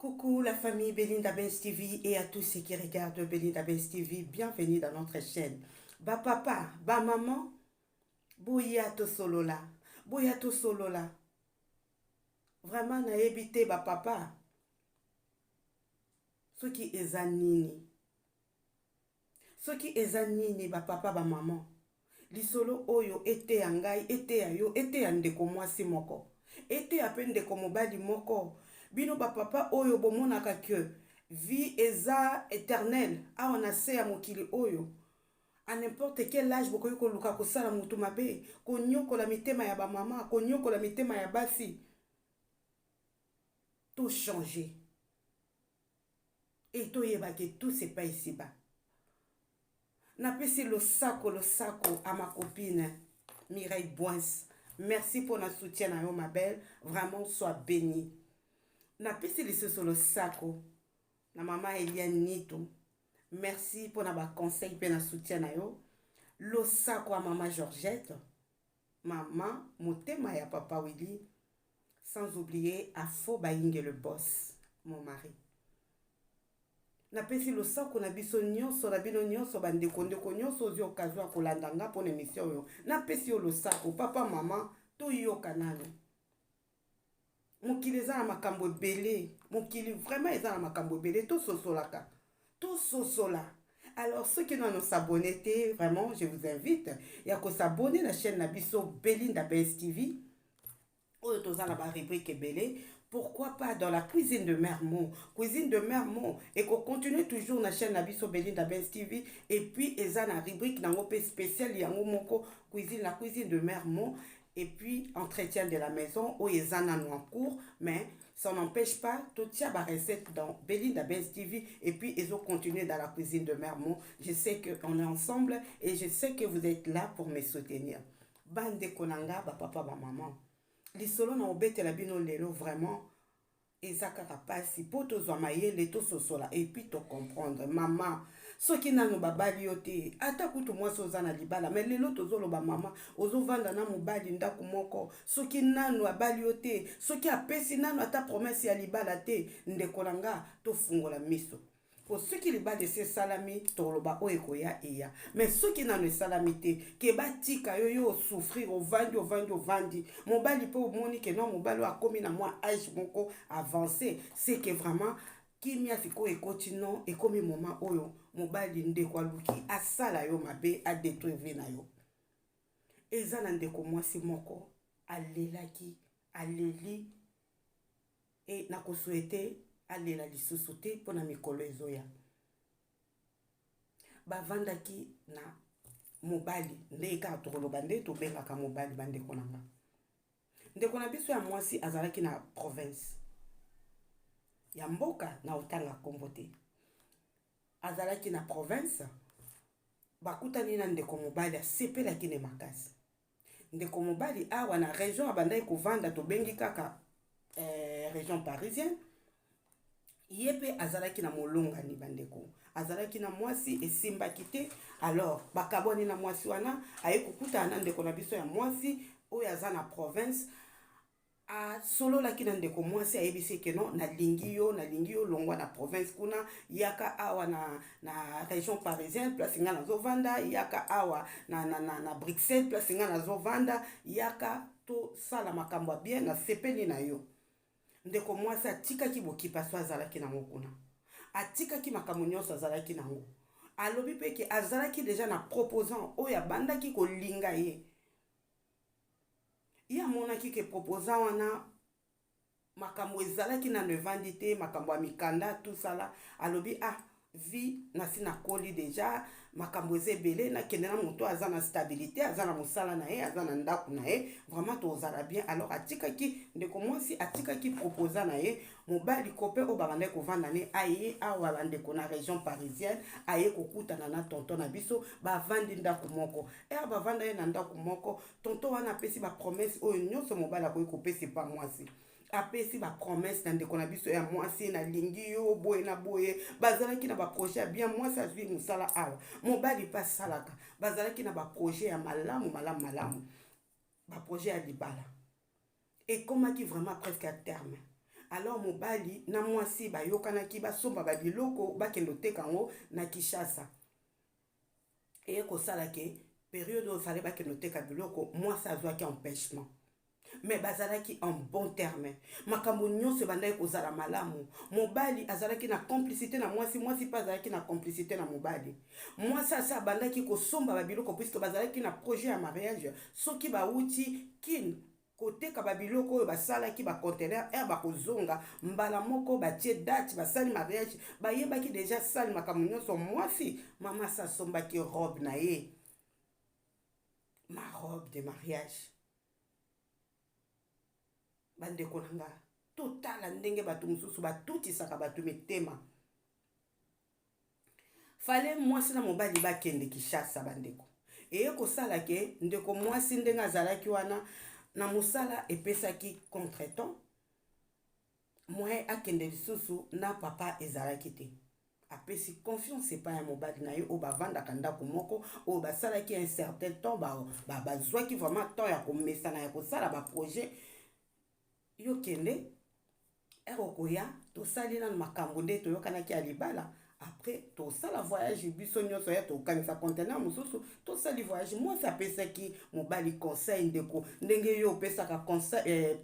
Coucou la famille Belinda Benz TV et à tous ceux qui regardent Belinda Benz TV, bienvenue dans notre chaîne. Ba papa, ba maman, bouya to solo là, bouya to solo là. Vraiment na évité ba papa, ce qui est zanini. Ce qui est zanini ba papa ba maman. Lisolo oyo ete ya ngai, ete ya yo, ete ya ndeko mwasi moko. Ete ya pe ndeko mobali moko. Bino ba papa oyo bomonaka que vie eza éternelle. Awa na se ya mokili oyo. À n'importe quel âge bokoki koluka kosala mutu mabe, konyokola mitema ya ba mama, konyokola mitema ya basi. Tout changer. Et tout yeba que tout c'est pas ici-bas. Napesi le sako à ma copine Mireille Boins. Merci pour notre soutien, ma belle. Vraiment, sois bénie. Napesi le sako na maman Eliane Nito. Merci pour notre conseil et notre soutien. Le sako à maman Georgette. Maman, motema ya papa Willy. Sans oublier à Fo Bainge le boss, mon mari. Napesi lo sako na biso nyonso na bino nyonso bandeko ndeko nyonso ozi okazwa kolanda nga pona émission yo. Napesi yo lo sako papa mama to yoka nano. Mokili eza na makambo ebele, mokili vraiment eza na makambo ebele to sosolaka. To sosola. Alors ceux qui n'ont pas s'abonner, vraiment je vous invite ya ko s'abonner à la chaîne na biso Belinda Benz TV. Oyo toza na ba rubrique ebele. Pourquoi pas dans la cuisine de Mermont? Cuisine de Mermont. Et qu'on continue toujours dans la chaîne Nabiso Belinda Benz TV. Et puis, il y a une rubrique dans le spécial, il y a la cuisine de Mermont. Et puis, entretien de la maison, où il y a en cours. Mais ça n'empêche pas, tout il y a des recettes dans Belinda Benz TV. Et puis, ils ont continué dans la cuisine de Mermont. Je sais qu'on est ensemble et je sais que vous êtes là pour me soutenir. Bande konanga, ba papa, ba maman. Lisolo na obete la bino lelo vraiment ezaka kapasi po tozwa mayele to sosola et puis to comprendre maman soki nanu babali yo te ata kutu mwasi oza na libala mais lelo tozoloba mama ozovanda na mobali ndako moko soki nanu abali yo te soki apesi nanu ata promesse ya libala te ndeko na nga tofungola miso. Pour ceux qui les battent de salami, toloba o ekoya eya. Mais ceux qui n'ont salami te, qui batika yo yo souffrir au vandi. Mon bali peut au moni que non, mon balo a commis na moi âge moko avancé. C'est que vraiment, qui m'y a fait ko non, et comme moment oyo, mon bali nde kwa luki, a sala yo mabe, a détruire vena yo. Eza nandeko mwasi moko, a lelaki, a leli, et na ko souhaiter alela lisusu te pona mikolo ezoya bavandaki na mobali nde ka tokoloba nde tobengaka mobali bandeko na nga ndeko na biso ya mwasi azalaki na province ya mboka na otanga kombo te azalaki na province bakutani na ndeko mobali asepelaki ne makasi ndeko mobali awa na région abandaki kovanda tobengi kaka région parisienne. Yepe azalaki na molonga ni bandeko azalaki na mwasi esimbaki te alors bakaboni na mwasi wana aye kokuta na ndeko na biso ya mwasi oyo aza na province a solo laki na ndeko mwasi ayebisi ke non na lingi yo longwa na province kuna yaka awa na région parisienne place nga na zovanda yaka awa na Bruxelles place nga na zovanda yaka to sala makambo bien na sepeli na yo. Ndeko mwasi atikaki bokipa so azalaki nango kuna atikaki makambo nyonso azalaki nango alobi pe ke azalaki déjà na proposant oyo abandaki kolinga ye amonaki ke proposant wana makambo ezalaki na nevandi te makambo ya mikanda tout sala alobi vie nasi nakoli déjà makambo eza ebele nakende na moto aza na stabilité aza na mosala na ye aza na ndako na ye vraiment tozala bien alors atikaki ndeko mwasi atikaki proposa na ye mobali kope oyo babandaki kovanda ne aye awa bandeko na région parisienne aye kokutana na tonton na biso bavandi ndako moko bavanda ye na ndako moko tonton wana apesi bapromese oyo nyonso mobali akoki kopesa pa mwasi apesi ba promesse na ndeko na biso ya mwasi na lingi yo boye na boye bazalaki na ba projet bien mwasi azwi musala awa mobali pa salaka bazalaki na ba projet ya malamu ba projet ya libala et komaki vraiment presque à terme alors mobali na mwasi bayokanaki basomba babiloko bakende oteka yango na Kinshasa. Eye kosala ke période oyo fale bakende oteka biloko mwasi azwaki empêchement, mais bazalaki en bon terme, makambo nyonso ebandaki kozala malamu. Mobali azalaki na complicité na mwasi, mwasi mpe azalaki na complicité na mobali. Mwasi asa abandaki kosomba babiloko puisque bazalaki na projet ya mariage. Soki bauti kin koteka babiloko oyo basalaki bacontener bakozonga mbala moko batie date basali mariage, bayebaki deja sali makambo nyonso. Mwasi mama sa asombaki robe na ye, ma robe de mariage. Bandeko nanga totala ndenge bato mosusu batutisaka bato mitema. Fale mwasi na mobali bakende Kinshasa bandeko. Eye kosala ke ndeko mwasi ndenge azalaki wana na mosala epesaki contretemps, mwe akende lisusu na papa ezalaki te. Apesi confiance epai ya mobali na ye oyo bavandaka ndako moko oyo basalaki un certain temps, bazwaki vraiment temps ya komesana ya kosala baprojet. Yo kende koya tosali na makambo nde toyokanaki ya libala. Après tosala voyage biso nyonso ya tokanisa conteneur mosusu tosali voyage. Mwasi apesaki mobali conseil ndeko ndenge yo opesaka conseil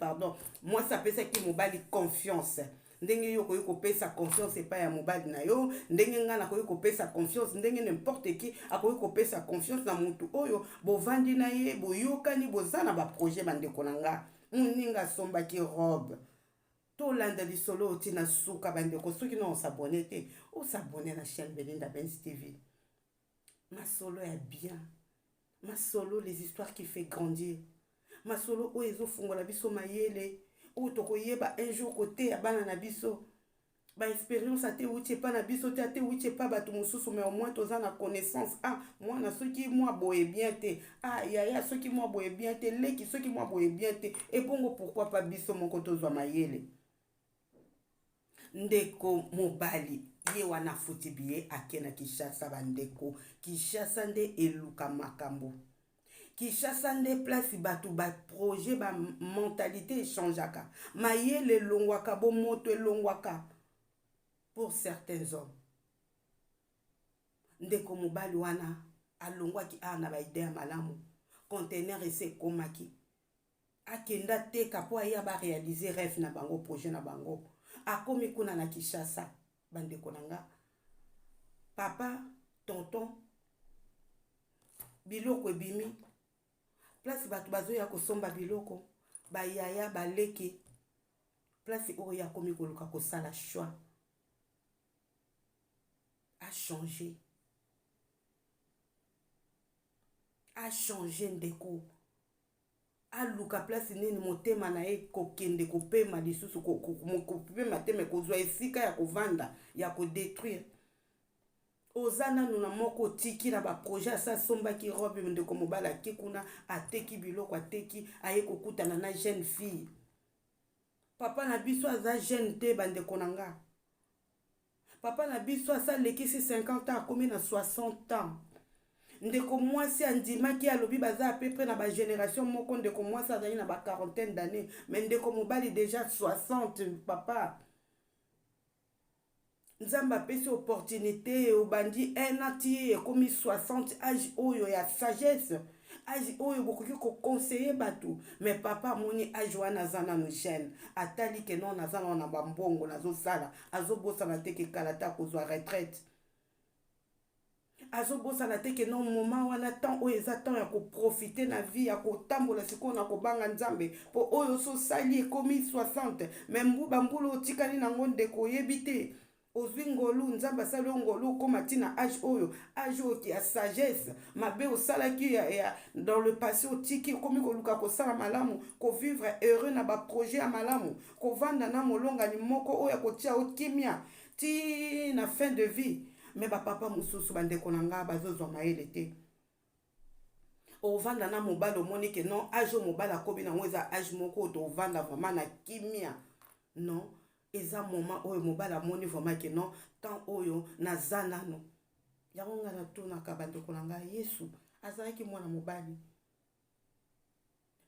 mwasi apesaki mobali confiance ndenge yo koyi kopesa confiance epai ya mobali na yo, ndenge nga nakoyi kopesa confiance, ndenge n'importe qui akoyi kopesa confiance na mutu oyo bovandi na ye boyokani boza na baprojet. Bandeko na nga moninga asombaki robe. Tolanda lisolo otina suka bandeko, soki na osabone te osabone na chaîne Belinda Benz TV. Masolo ya bien, masolo les histoires qui fait grandir, masolo oyo ezofungola biso mayele oyo tokoyeba un jour kote ya bana na biso. Ba expérience ate uche pa na biso te ate uche pa bato mosusu, mais au moins toza na connaissance. Moi na soki moi boye bien te, yaya soki moi boye bien te, leki soki moi boye bien te, et bongo pourquoi pas biso moko tozwa mayele. Ndeko mobali ye wana futi biye ake na Kinshasa bandeko. Kinshasa nde eluka makambo. Kinshasa nde place batu ba projet ba mentalité échangeaka. Mayele longwaka bo moto elongwaka pour certains hommes. Ndeko mobali wana alongwaki na ba idée malamu. Conteneur ese komaki. Akenda teka po aya ba réaliser rêve na bango, projet na bango. Akomi kuna na Kinshasa bandeko nanga. Papa, tonton, biloko ebimi. Place batu bazo ya kosomba biloko, ba yaya ba leki. Place oyo akomi koluka kosala choix. A changé. A changé ndeko. Aluka place nini motema na ye kokende kopema lisusu kopema te me kozwa esika ya kovanda ya kodétruire. Ozana nuna moko tiki na ba projet asa sombaki robe ndeko mobala kekuna ateki biloko ateki aye kokutana na jeune fille. Papa na biso aza jeune te bandeko nanga. Papa na biso asa lekisi 50 ans akomi na 60 ans. Ndeko mwasi andimaki alobi baza à peu près na ba génération moko ndeko mwasi azali na ba quarantaine d'années, mais ndeko mobali déjà 60 papa. Nzamba apesi opportunité obandi un ati ekomi 60 âge oyo ya sagesse, âge oyo bokoki ko conseiller bato, mais papa moni âge wana zana no jeune atali ke non nazana na bambongo nazo sala azobosa na teke kalata kozwa retraite. Azobosa na teke non moment wana temps oyo eza temps ya ko profiter na vie ya ko tambola siko na ko banga nzambe po oyo so sali ekomi 60, mais mbuba mbulu otikali nango ndeko yebite ozwi ngolu nzamba sali ngolu koma tina âge oyo ki ya sagesse mabe osalaki ya dans le passé otiki komi koluka kosala malamu ko vivre heureux na ba projet ya malamu ko vanda na molonga ni moko oyo kotia okimia ti na fin de vie. Mais ba papa mususu bandeko nanga bazozwa mayele te. Ovanda na mobala omoni ke non âge mobala kobi na mweza âge moko to ovanda vraiment na kimia. Non, eza moment oyo mobala moni vraiment ke non tant oyo nazana no. Yango nga na tuna ka bandeko nanga Yesu azalaki mwana mobali.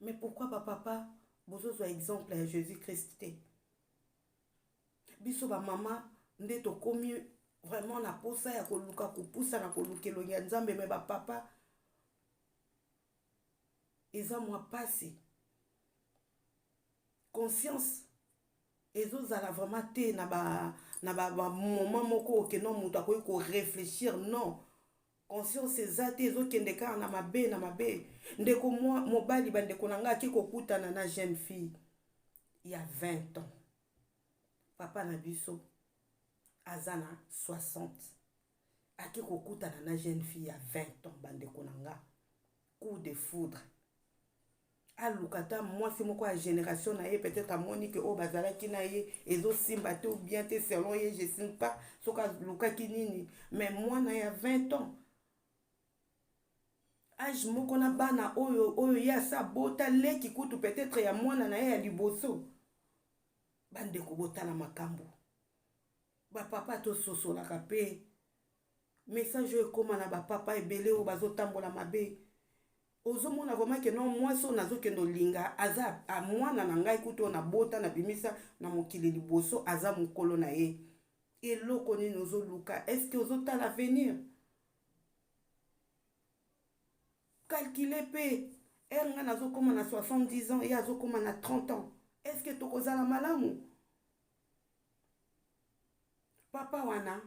Mais pourquoi ba papa bozozwa exemple ya Jésus Christ te? biso bamama nde tokomi vraiment na posa ya koluka kopusa na kolukelo ya nzambe, me bapapa eza mwa pasi. Conscience ezozala vraiment te na ba moment moko okeno moto akoki korefléchir, non. Conscience eza te, ezokende kaka na mabe na mabe. Ndeko mobali bandeko na nga aki kokutana na jeune fille ya 20 ans, papa na biso aza na 60, aki kokutana na jeune fille ya 20 ans, bandeko na nga, coup de foudre. Alukata mwasi moko ya génération na ye, peut-être amoni que o bazalaki na ye ezosimba te ou bien te selon ye, je sais pas soka lukaki nini, mais mwana ya 20 ans, age moko na bana oyo ya sa bota leki kutu peut-être ya mwana na ye ya liboso. Bandeko botala makambo, bapapa tososolaka pe message oyo ekoma na bapapa ebele oyo bazotambola mabe. Ozomona vraiment que non, moi so nazokendo linga aza a mwana na ngai kutu na bota na bimisa na mokili liboso aza mokolo na ye. Eloko nini ozoluka? Est-ce que ozotala l'avenir? Calculer pe nga nazokoma na 70 ans et azokoma na 30 ans. Est-ce que tokozala malamu? Papa wana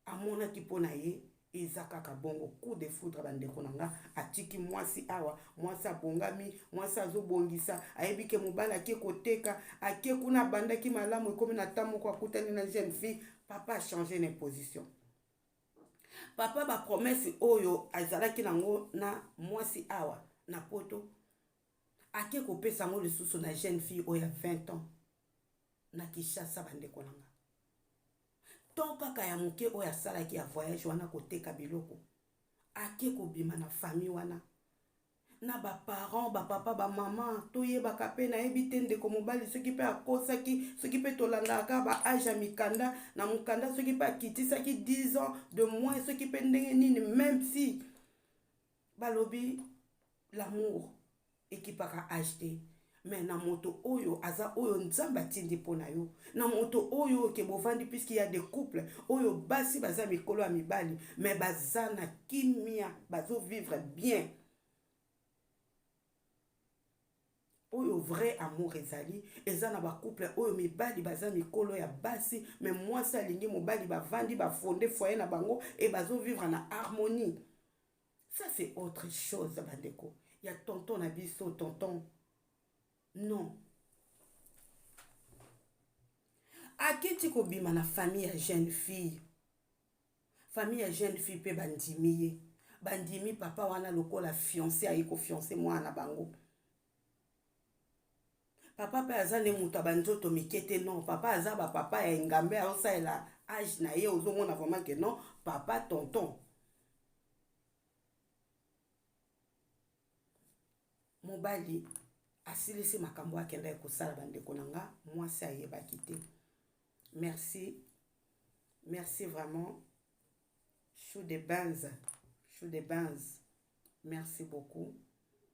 amona kipo na ye eza kaka bongo, coup de foudre bandeko na nga, atiki mwasi awa, mwasi abongami, mwasi azobongisa, ayebi ke mobali ake koteka, ake kuna bandaki malamu ekomi na temps moko akutani na jeune fille, papa a changé na position. Papa ba promesse oyo azalaki nango na mwasi awa na poto, ake kopesa ngo lisusu na jeune fille oyo ya 20 ans na Kinshasa bandeko na nga. Ton kaka ya moke oyo asalaki ya voyage wana koteka biloko, ake kobima na famille wana na baparent, bapapa, bamama, toyebaka pe nayebi te ndeko mobali soki pe akosaki, soki pe tolandaka ba age ya mikanda na mukanda, soki pe akitisaki 10 ans de moins, soki pe ndenge nini, même si balobi l'amour ekipaka age te. Mais na moto oyo aza oyo nzambe atindi pona yo, na moto oyo ke bovandi, puisqu'il y a des couples oyo basi baza mikolo ya mibali mais baza na kimia, bazo vivre bien, oyo vrai amour ezali, eza na ba couple oyo mibali baza mikolo ya basi mais mwasi alingi mobali bavandi bafonde foyer na bango et bazo vivre na harmonie. Ça c'est autre chose bandeko. Ya tonton na biso tonton, non. Akiti kobima na famille ya jeune fille. Famille ya jeune fille pe bandimi ye. Bandimi papa wana lokola fiancé ayiko fiancé mwana bango. Papa pe azane muta banzoto mikete, non. Papa azaba papa ya ngambe aosa ela âge na ye ozomona vraiment que non, papa tonton. Mobali asilisi makambo akenda ekosala bandeko na nga, mwasi ayebaki te. Merci. Merci vraiment. Chou de Benz. Chou de Benz. Merci beaucoup.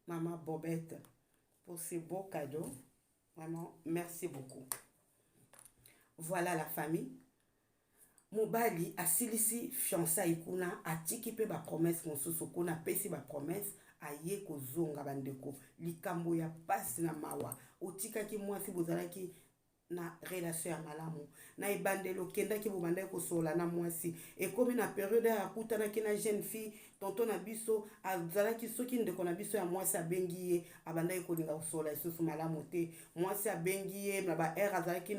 Maman Bobette pour ces beaux cadeaux. Vraiment, merci beaucoup. Voilà la famille. Mobali asilisi fiançailles kuna, atiki pe ba promesse mosusu kuna, pesi ba promesse aye kozonga bandeko. Likambo ya pasi na mawa. Otikaki mwasi bozalaki na relation ya malamu. Na ebandelo kendaki bobandaki kosola na mwasi. Ekomi na période ya kutanaki na jeune fille, tonton na biso azalaki soki ndeko na biso ya mwasi abengi ye, abandaki kolinga kosola isusu malamu te. Mwasi abengi ye na ba air azalaki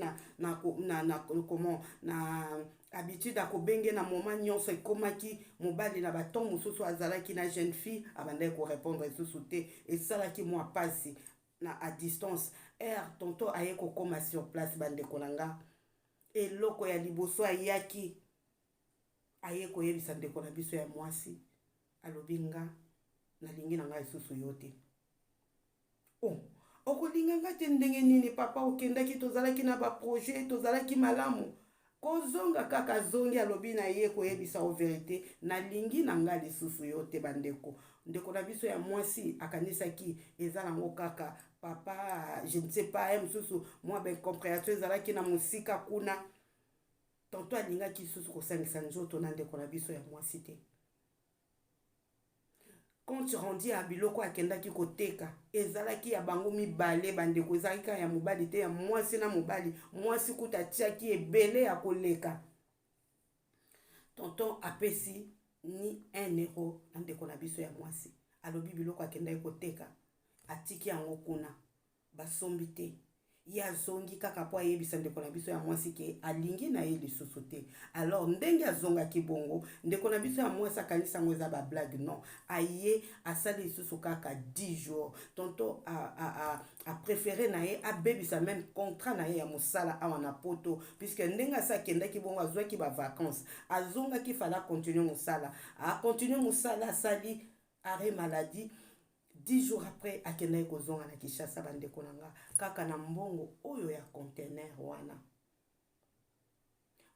comment na habitude akobenge na moment nyonso ekomaki mobali na baton mosusu azalaki na jeune fille, abandaki ko répondre isusu te, esalaki mwa pasi na à distance. Tonton aye kokoma sur place bandeko na nga. Eloko ya liboso ayaki aye koyebisa ndeko na biso ya mwasi, alobi nga nalingi na nga isusu yo te. Oh, okolinga nga te ndenge nini papa, okendaki tozalaki na ba projet, tozalaki malamu. Kozonga kaka zongi, alobi na ye koyebisa o vérité, nalingi na nga lisusu yo te bandeko. Ndeko na biso ya mwasi akanisaki eza nango kaka papa, je ne sais pas, mususu moi ben compréhension ezalaki na musika kuna, tonto alingaki lisusu kosangisa nzoto na ndeko na biso ya mwasi te. Quand rendi ya biloko akendaki koteka ezalaki ya bango mibale bandeko, ezalaki ya mobali te, ya mwasi na mobali. Mwasi kuta atiaki ebele ya koleka. Tonton apesi ni 1 euro na ndeko na biso ya mwasi. Alobi biloko akendaki koteka atiki yango kuna basombi te. Ye azongi kaka po ayebisa ndeko na biso ya mwasi ke alingi na ye lisusu te. Alors ndenge azongaki bongo, ndeko na biso ya mwasi akanisi yango eza ba blague. Non, aye asali lisusu kaka 10 jours. Tonton a préféré na ye abebisa même contrat na ye ya mosala awa na poto, puisque ndenge asakendaki bongo azwaki ba vacances, azongaki fala continuer mosala. A continuer mosala, asali arrêt maladie. 10 jours après, akendaki kozonga na Kinshasa bandeko nanga kaka na mbongo oyo ya conteneur wana.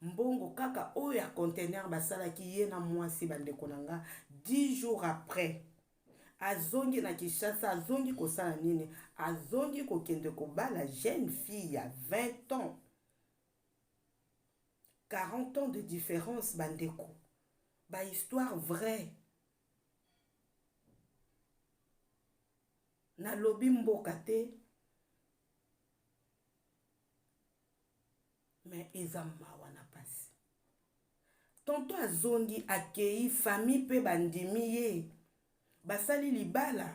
Mbongo kaka oyo ya conteneur basalaki ye na mwasi bandeko nanga. 10 jours après, azongi na Kinshasa, azongi kosala nini? Azongi kokende kobala jeune fille ya 20 ans. 40 ans de différence bandeko. Ba histoire vraie. Na lobi mboka te, mais eza mawa na pasi. Tonto azongi akei famille pe bandimi ye basali libala.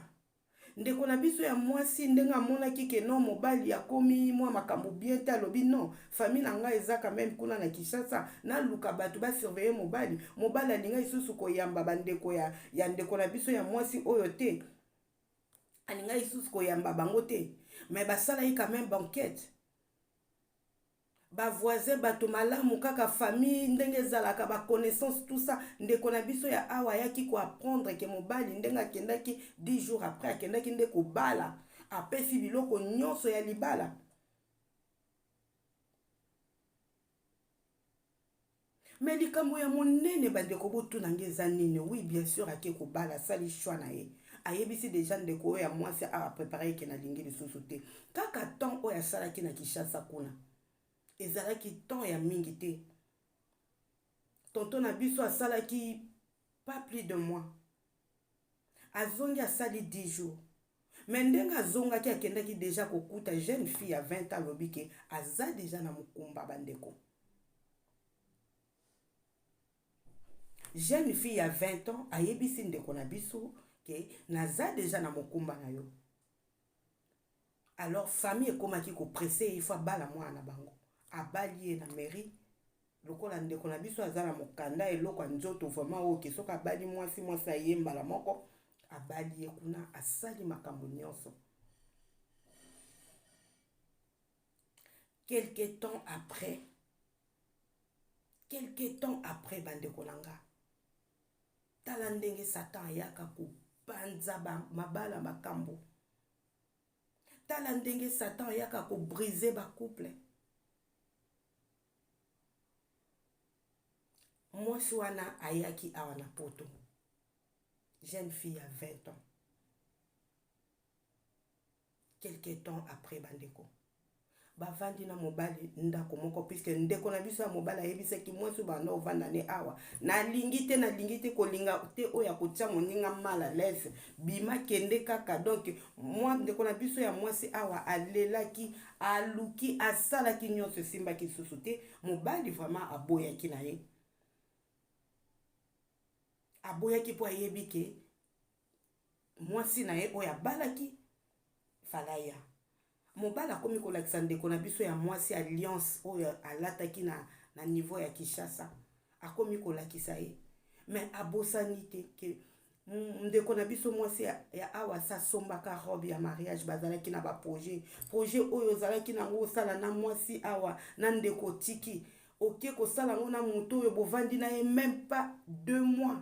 Ndeko na biso ya mwasi ndenga amonaki ke non mobali akomi mwa makambo bien te, alobi non, famille na nga eza quand même kuna na Kinshasa, na luka bato ba surveiller mobali. Mobali alinga isusu koyamba bandeko ya ndeko na biso ya mwasi oyo te. Alinga isusu koyamba bango te, mais basala yi quand même banquette. Ba voisin bato malamu kaka famille ndenge ezalaka ba connaissance tout ça. Ndeko na biso ya awa yaki ko apprendre ke mobali ndenga akendaki 10 jours après akendaki nde ko bala, apesi biloko nyonso ya libala. Mais likambo ya monene bandeko botuna ngeza nini? Oui, bien sûr ake ko bala sali choix na ye. Ayebisi déjà ndeko oyo ya mwasi a préparer ke na lingi lisusu te. Kaka temps oyo asalaki na Kinshasa kuna ezalaki temps ya mingi te. Tonton na biso asalaki pas plus de mois. Azongi asali 10 jours. Mais ndenge azongaki akendaki déjà kokuta jeune fille ya 20 ans lobi ke aza déjà na mukumba bandeko. Jeune fille ya 20 ans ayebisi ndeko na biso ke naza déjà na mukumba na yo. Alors famille ekomaki ko presser il faut bala mwana na bango. Abali na mairie lokola ndeko na biso aza na mokanda eloko nzoto vraiment o ke soka abali mwasi ayemba la moko abali kuna asali makambo nyonso. Quelque temps après bandeko nanga tala ndenge Satan ayaka ko banza mabala makambo. Tala ndenge Satan ayaka ko briser ba couple. Mwasi wana ayaki awa na poto. Jeune fille à 20 ans. Quelque temps après bandeko. Bavandi na mobali ndako moko, puisque ndeko na biso ya mobali ayebisaki mwasi banda ovanda ne awa. Na lingi te kolinga te oya kotia moninga mal à l'aise. Bima kende kaka. Donc moi ndeko na biso ya mwasi awa alelaki, aluki, asalaki nyonso simbaki susu te. Mobali vraiment aboyaki na ye. Aboyaki po ayebi ke mwasi na ye oya balaki falaya. Mobala komi kolakisa ndeko na biso ya mwasi alliance oyo alataki na niveau ya Kinshasa. Akomi kolakisa ye. Mais abosani te ke ndeko na biso mwasi ya awa sa sombaka robe ya mariage bazalaki na ba projet oyo zalaki na ngo sala na mwasi awa na ndeko tiki. Oke ko sala ngo na moto oyo bovandi na ye même pas 2 mois.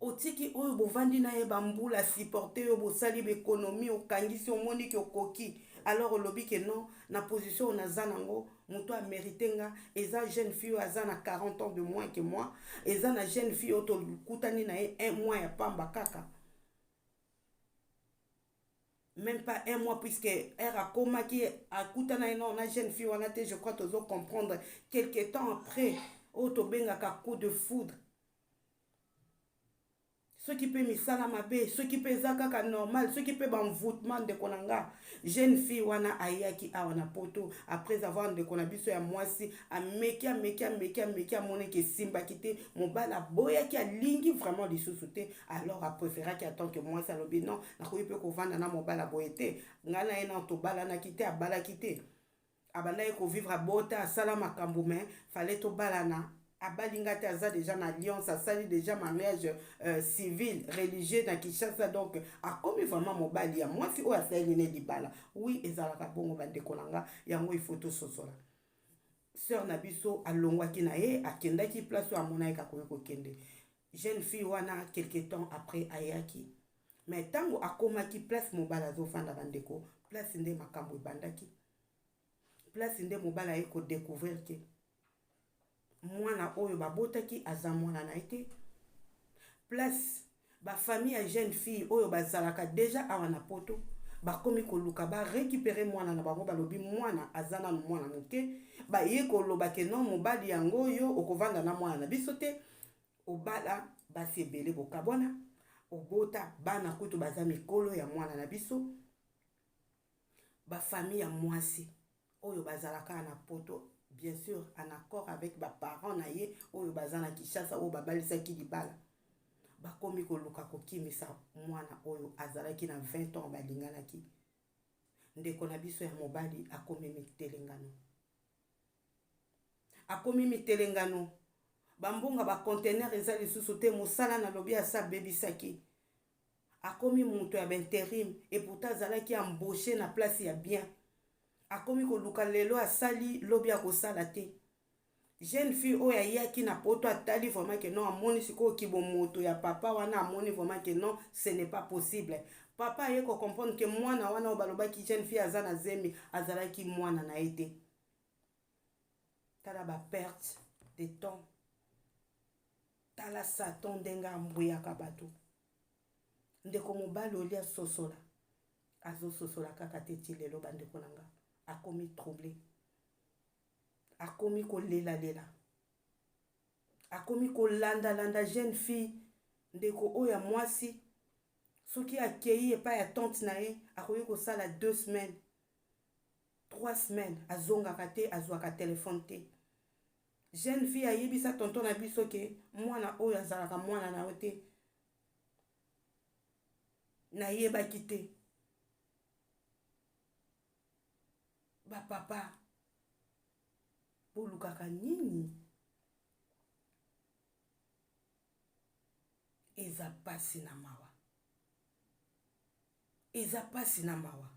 Otiki oyo bovandi na ye bambula supporter yo bosali l'économie okangisi omoni ki okoki. Alors olobi ke non na position na zanango moto a mérité nga. Eza jeune fille aza na 40 ans de moins que moi. Eza na jeune fille oto kutani na ye 1 mois ya pamba kaka. même pas un mois, puisque elle a coma qui a coûté na jeune fille, on a été, je crois, tu dois comprendre, quelques temps après, au tobengaka coup de foudre. Ce qui peut misala mabe, ce qui peut zaka normal, ce qui peut envoûtement de konanga. Jeune fille wana ayaki awana poto après avoir de konabiso ya mwasi a mekia mone ke simba kite mobala boya ki a lingi vraiment les sous-souté alors a préféré ki attend que moi ça lobi non na ko peut ko vanda na mobala boyete ngana ena to bala na kite a bala kite abanda ko vivre a bota sala makambo mais fallait to bala na abalinga te aza déjà na alliance asali déjà mariage civil religieux na Kinshasa donc akomi vraiment mobali ya mwasi oyo asali ne libala oui ezalaka bongo bandeko na nga yango il faut tososola sœur na biso alongwaki na ye akendaki place oyo amona ye kakoki kokende jeune fille wana quelque temps après ayaki mais ntango akomaki place mobali azofanda bandeko place nde makambo ebandaki place nde mobali aye kodécouvrir ke mwana oyo babotaki aza mwana na ete place bafamille ya jeune fille oyo bazalaka deja awa na poto bakomi koluka barécupere mwana na bango balobi mwana aza nanu mwana moke baye koloba ke non mobali yango oyo okovanda na mwana na biso te obala basi ebele bokabwana obota bana kutu baza mikolo ya mwana na biso bafamille ya mwasi oyo bazalaka na poto bien sûr en accord avec ba parents na ye oyo baza na Kinshasa oyo babalisaki libala bakomi koluka kokimisa mwana oyo azalaki na 20 ans balinganaki ndeko na biso ya mobali akomi mitelengano bambonga ba conteneur eza lisusu te mosala na lobi asa bebisaki akomi moto ya intérim et pourtant azalaki embauché na place ya bien akomi koluka lelo asali lobi akosala te jeune fille oyo ayaki na poto atali vraiment que non amoni sikoyo kibomoto ya papa wana amoni vraiment que non ce n'est pas possible papa aye comprendre que mwana wana oyo balobaki jeune fille aza na zemi azalaki mwana na ye te tala baperte de temps tala satan ndenge ambuyaka bato ndeko mobali olia sosola azososola kaka te ti lelo bandeko na nga akomi troublé akomi kolela akomi kolanda jeune fille ndeko oyo ya mwasi soki akei epai ya tante na ye akoki kosala 2 semaines 3 semaines azongaka te azwaka telefone te jeune fille ayebisa tonton na biso ke mwana oyo azalaka mwana na yo te nayebaki te bapapa bolukaka nini eza pasi na mawa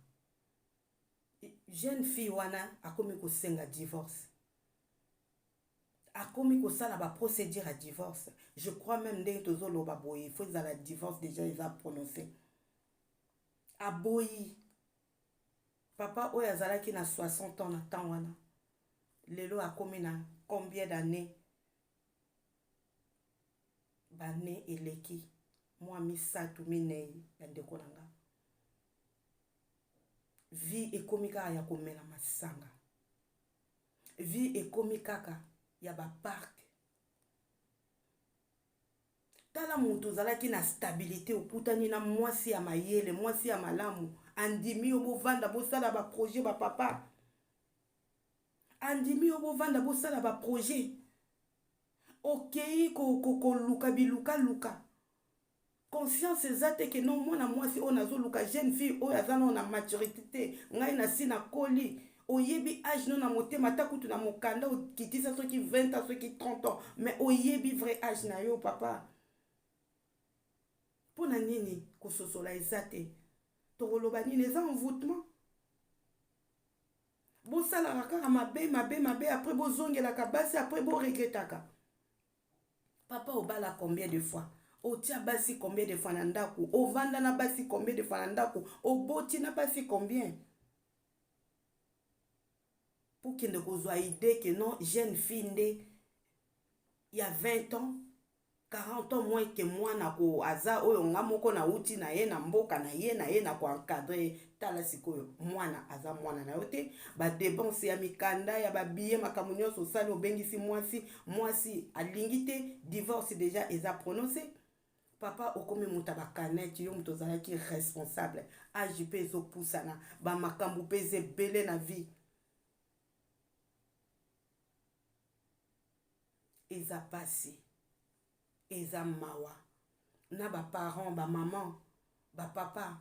jeune fille wana akomi kosenga divorce akomi kosala baprocédure à divorce je crois même ndenge tozoloba boye il faut ezala divorce déjà eza prononcé aboyi papa oyo azalaki na 60 ans na temps wana lelo akomi na combien d'années bane eleki mwa misato minei ya ndeko na nga vie ekomi kaka ya komela masanga vie ekomi kaka ya bapark tala moto ozalaki na stabilité okutani na mwasi ya mayele mwasi ya malamu andimi yo bovanda bosala baprojet bapapa andimi yo bovanda bosala baprojet okei koluka bilukaluka conscience eza te ke non mwana mwasi oyo nazoluka jeune fille oyo aza nano na maturité te ngai nasi nakoli oyebi age no na motema ta kutu na mokanda okitisa soki 20 ans soki 30 ans mais oyebi vrai age na yo papa mpona nini kososola eza te tokoloba nini eza envoûtement bosalaka kaka mabe après bozongelaka basi après boregretaka papa obala combien de fois otia basi combien de fois na ndako ovanda na basi combien de fois na ndako oboti na basi combien pour kende kozwa idée que non jeune fille nde ya 20 ans 40 ans moins que moi na ko aza oyo nga moko na uti na ye na mboka na ye na ko encadrer tala sikoyo mwana aza mwana na yo te ba dépense ya mikanda ya ba billet makambo nyonso osali obengisi mwasi alingi te divorce déjà eza prononcé papa okomi moto bakaneti yo moto ozalaki responsable age mpe ezopusana bamakambo mpe eza ebele na vie eza pasi eza mawa na baparent bamaman bapapa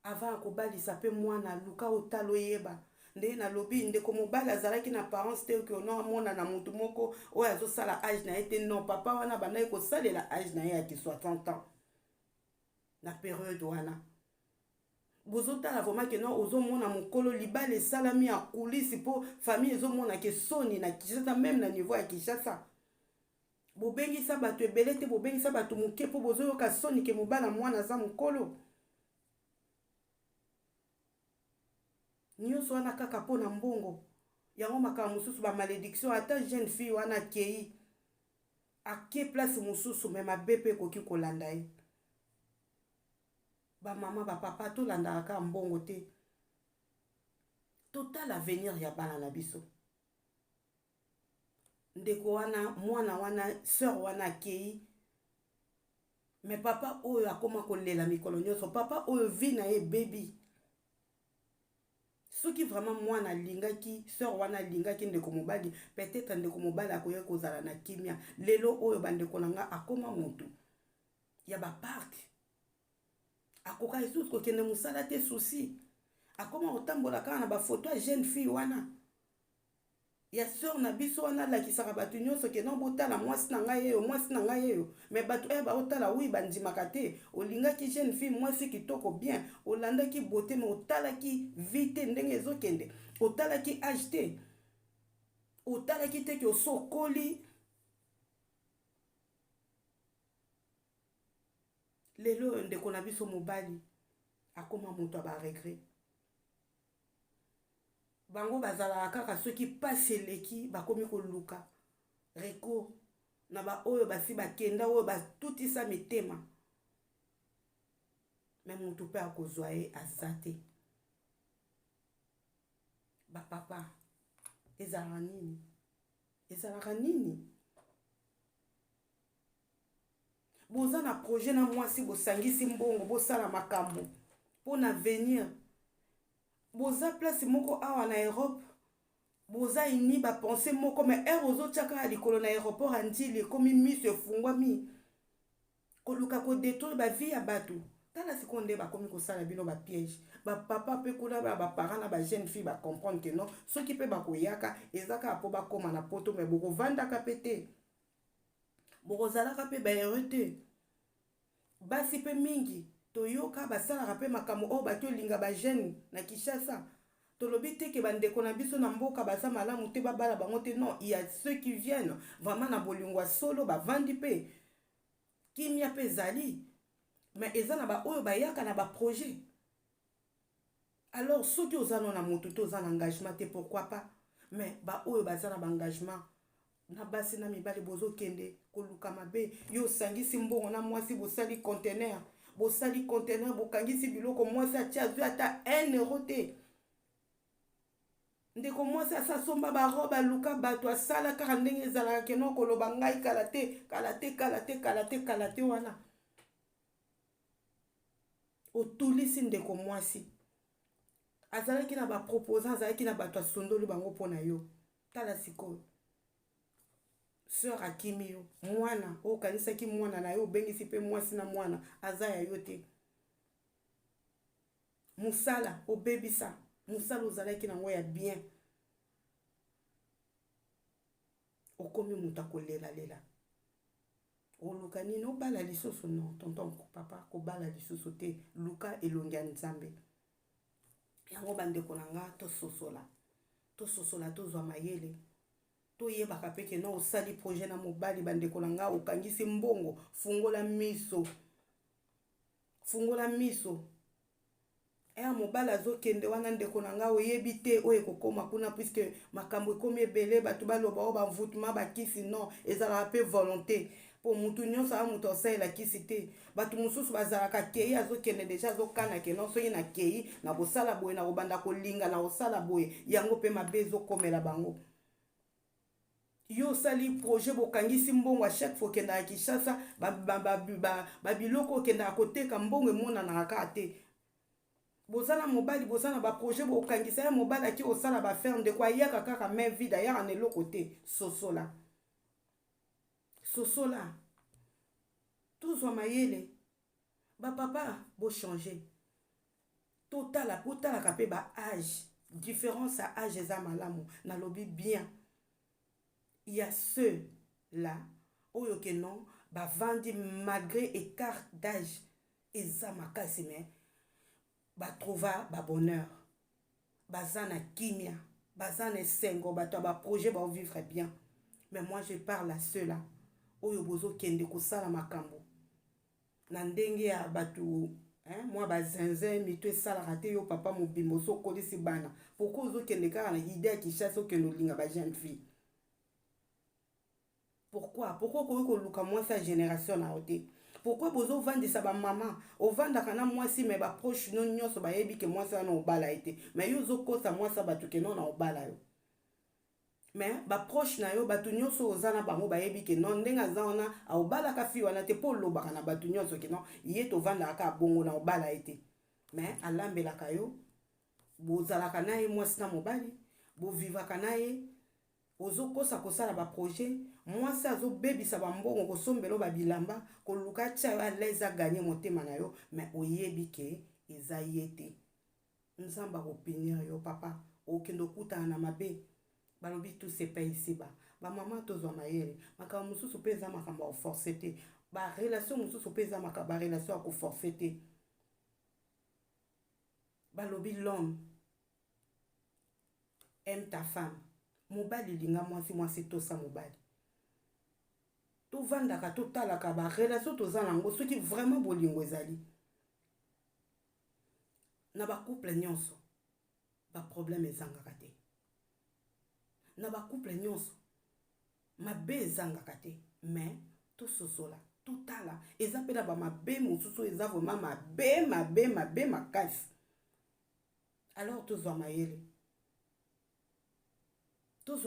avant akobalisa mpe mwana luka otala oyeba nde nalobi ndeko mobali azalaki na parents te oke ono amona na motu moko oyo azosala age na ye te non papa wana bandaki kosalela age na ye yaki 60 ans na periode wana bozotala vraimen ke non ozomona mokolo libala esalami ya kulisi mpo famille ezomonake soni na Kinshasa même na niveau ya Kinshasa bobengisa bato ebele te bobengisa bato moke mpo bozoyoka soni ke mobala mwana aza mokolo nyonso wana kaka mpo na mbongo yango makambo mosusu bamalédiction ata jeune fille wana akei ake place mosusu me mabe mpe ekoki kolanda ye bamama bapapa tolandaka kaka mbongo te totala avenir ya bana na biso ndeko wana mwana wana sœur wana akei me papa oyo akoma kolela mikolo nyonso papa oyo vi na ye bebi soki vraiment mwana alingaki sœur wana alingaki ndeko mobali peut-être ndeko mobali akoya kozala na kimia lelo oyo bandeko na nga akoma motu ya bapark akoka lisusu kokende mosala te susi akoma kotambola kaka na bafoto ya jeune fille wana ya sœur na biso wana alakisaka bato nyonso ke non botala mwasi na ngai yeyo mwasi na ngai yeyo me bato oyo baotala wi bandimaka te olingaki jeune fille mwasi kitoko bien olandaki beauté me otalaki vie te ndenge ezokende otalaki age te otalaki te ke osokoli lelo oyo ndeko na biso mobali akoma moto ya baregret bango bazalaka kaka soki pasi eleki bakomi koluka recours na baoyo basi bakenda oyo batutisa mitema me motu mpe akozwa ye aza te bapapa ezalaka nini boza na projet na mwasi bosangisi mbongo bosala makambo mpo na venir boza place moko awa na Europe boza ini bapense moko me ere ozotiaka ya likolo na aéroport andili ekomi miso efungwami koluka kodetruire bavie ya bato tala sikoyo nde bakomi kosala bino bapiège bapapa mpe kuna baparent na bajeune fille bacomprendre ke non soki mpe bakoyaka eza kaka mpo bakóma na poto me bokovandaka mpe te bokozalaka mpe baheureux te basi mpe mingi toyoka basalaka mpe makambo oyo batiolinga bajeune na Kinshasa tolobi te ke bandeko na biso na mboka baza malamu te babala bango te non il y a ceux qui viennent vraiment na bolingo solo bavandi mpe kimia mpe ezali mais eza na baoyo bayaka na baprojet alors soki oza no na motu te oza na engagement te pourquoi pas mais baoyo baza na baengagement na basi na mibali bozokende koluka mabe yo osangisi mbongo na mwasi bosali conteneur bokangisi biloko mwasi atia azwi ata 1 euro te ndeko mwasi asasomba barobe aluka bato asala kaka ndenge ezalaka keno koloba ngai kala te wana otulisi ndeko mwasi azalaki na baproposant azalaki na bato asondoli bango mpo na yo tala sikoyo sœur akimi yo mwana okanisaki mwana na yo obengisi mpe mwasi na mwana aza ya yo te mosala obebisa mosala ozalaki nango ya bien okomi moto akolelalela oluka nini obala lisusu no tonton papa kobala lisusu te luka elongi ya nzambe yango bandeko na nga tososola tozwa mayele toyebaka mpe keno osali projet na mobali bandeko na nga okangisi mbongo fungola miso eya mobali azokende wana ndeko na nga oyebi te oyo ekokoma kuna puiske makambo ekomi ebele bato baloba oyo bavutema bakisi non ezalaka mpe volonté po mutu nyonso a mutu asalelakisi te bato mosusu bazalaka kei azokende deja azokana ke non soki na kei na kosala boye na kobanda kolinga na kosala boye yango mpe mabe ezokomela bango. Yo osali projet bokangisi mbongo a chaque fois okendaka Kinshasa babiloko okendaka koteka mbongo emonanaka kaka te. Bozana mobali bozana ba projet bokangisa ya mobali aki osala ba faire ndeko ayaka kaka main vide ayaka na eloko te. Sosola sosola tozwa mayele bapapa bochange totalaka mpe ba age différence ya age eza malamu nalobi bien. Il y a ceux-là oyo ke non bavandi malgré écart d'âge eza makasi me batrouva babonheur baza na kimia baza na esengo bato ya baprojet baovivre bien. Mais moi je parle à ceux-là oyo bozokende kosala makambo na ndenge ya bato mwa bazinzin mito esalaka te yo papa mobimba osokolisi bana pourkui ozokende kaka na ide ya Kinshasa okende olinga ba jeune fille. Pourquoi koki koluka mwasi ya génération na yo te? Pourquoi bozovandisa bamama ovandaka na mwasi me baproche no nyonso bayebi ke mwasi wana obala ye te me yo ozokosa mwasi bato ke no na obala yo me baproche na yo bato nyonso oza na bango bayebi ke non ndenge aza wana aobalaka fi wana te mpo olobaka na bato nyonso ke non ye tovandaka kaka bongo na obala ye te me alambelaka yo bozalaka na ye mwasi na mobali bovivaka na ye ozokosa kosala baprojet mwasi azobebisa bambongo kosombela babilamba koluka tia yo alaise aganye motema na yo me oyebi ke eza ye te. Nzambe akopinir yo papa okende okutana na mabe balobi tout se paye ici-bas. Bamama tozwa mayele makambo mosusu mpe eza makambo ya koforce te barelation mosusu mpe eza makambo barelation ya koforce te. Balobi l'homme aime ta femme mobali linga mwasi tosa mobali tovandaka totalaka barelation toza nango soki vraiment bolingo ezali na bacouple nyonso baproblème ezangaka te na bacouple nyonso mabe ezangaka te mais tososola totala eza mpe na bamabe mosusu eza vraiment mabe makasi. Alors tozwa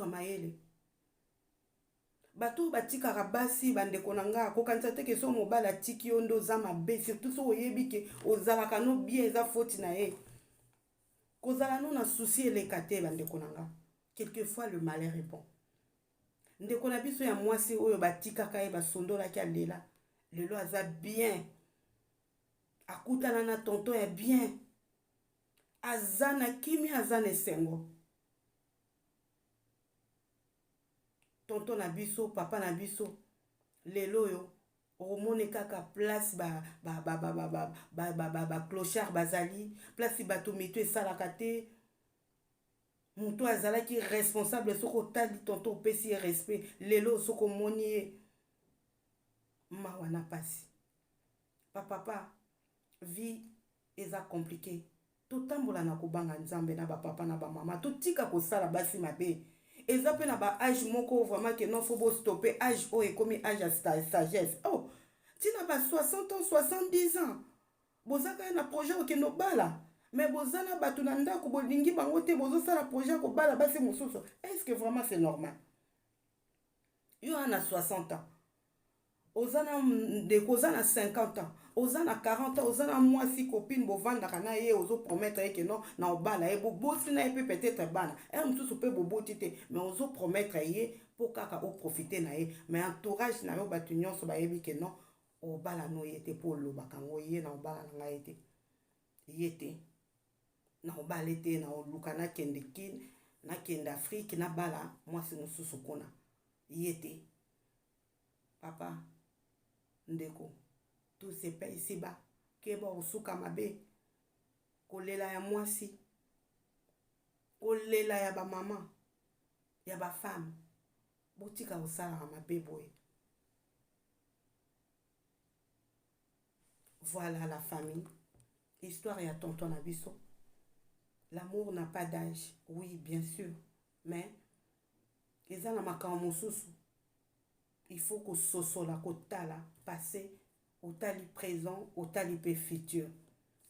mayele bato batikaka basi bandeko na nga kokanisa te ke so mobali atiki yo nde oza mabe surtout so oyebi ke ozalaka no bien eza foti na ye kozala no na souci eleka te bandeko na nga. Quelquefois le malheur est bon. Ndeko na biso ya mwasi oyo batikaka ye basondolaki alela lelo aza bien akutana na tonton ya bien aza na kimia aza na esengo. Tonton na biso papa na biso lelo yo omone kaka place clochard bazali place bato mito esalaka te moto azalaki responsable soko otali tonton opesi ye respect lelo soko omoni ye mawa na pasi. Papa vie eza compliqué totambola na kobanga nzambe na bapapa na bamama totika kosala basi mabe eza mpe na ba age moko vraiment ke non fo bostoppe age oyo ekomi age ya sagesse ntina ba 60 ans 70 ans boza kaka na projet okende obala me boza na bato na ndako bolingi bango te bozosala projet kobala basi mosusu. Est-ce que vraiment c'est normal? Yo ana 60 ans oza na ndeko oza na 50 ans oza na 40 ans oza na mwasi copine bovandaka na ye ozopromettre ye ke non na obala ye bobosi na ye mpe peut-être bana mosusu mpe boboti te mais ozopromettre ye mpo kaka oprofite na ye mais entourage na yo bato nyonso bayebi ke non obala no ye te mpo olobaka ngo ye na obala na ngai te ye te na obala te na oluka nakende kine nakende Afrique nabala mwasi mosusu kuna ye te. Papa ndeko tout se paye ici-bas keba osuka mabe kolela ya mwasi kolela ya bamama ya bafemme botika kosalaka mabe boye. Voilà la famille, histoire ya tonton na biso. L'amour n'a pas d'âge, oui bien sûr, mais eza na makambo mosusu il faut que sosola kotala passé otali présent otali pe futur.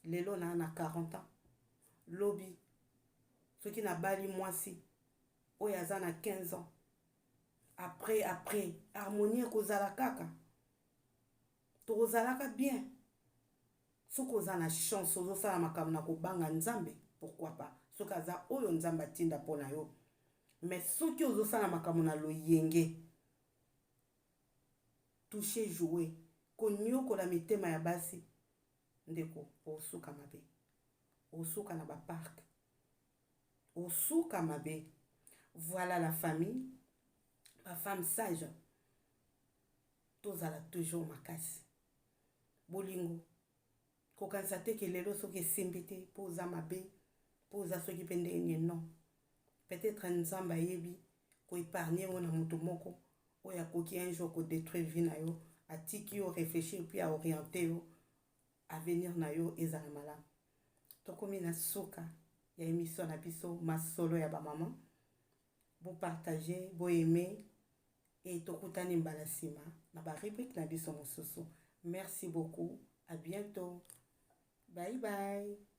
Lelo na 40 ans lobi soki na bali mwasi oyo aza na 15 ans après harmonie ekozala kaka tokozalaka bien soki oza na chance ozosala makambo na kobanga nzambe pourquoi pas soki aza oyo nzambe atinda mpo na yo. Mais soki ozosala makambo na loyenge toucher jouer konyokola mitema ya basi ndeko osuka mabe osuka na baparke osuka mabe. Voilà la famille, ma femme sage tozala toujours makasi bolingo kokanisa te ke lelo soki esimbi te mpo oza mabe mpo oza soki mpe ndenge non. Peut-être nzambe ayebi koépargne yo na moto moko oyo akoki un jour kodétruire vie na yo atiki yo réfléchir puis aorienter yo avenir na yo ezala malamu. Tokomi na suka ya émission na biso masolo ya bamama bo partager bo aimer et tokutani mbala nsima na barubrique na biso mosusu. Merci beaucoup, à bientôt, bye bye.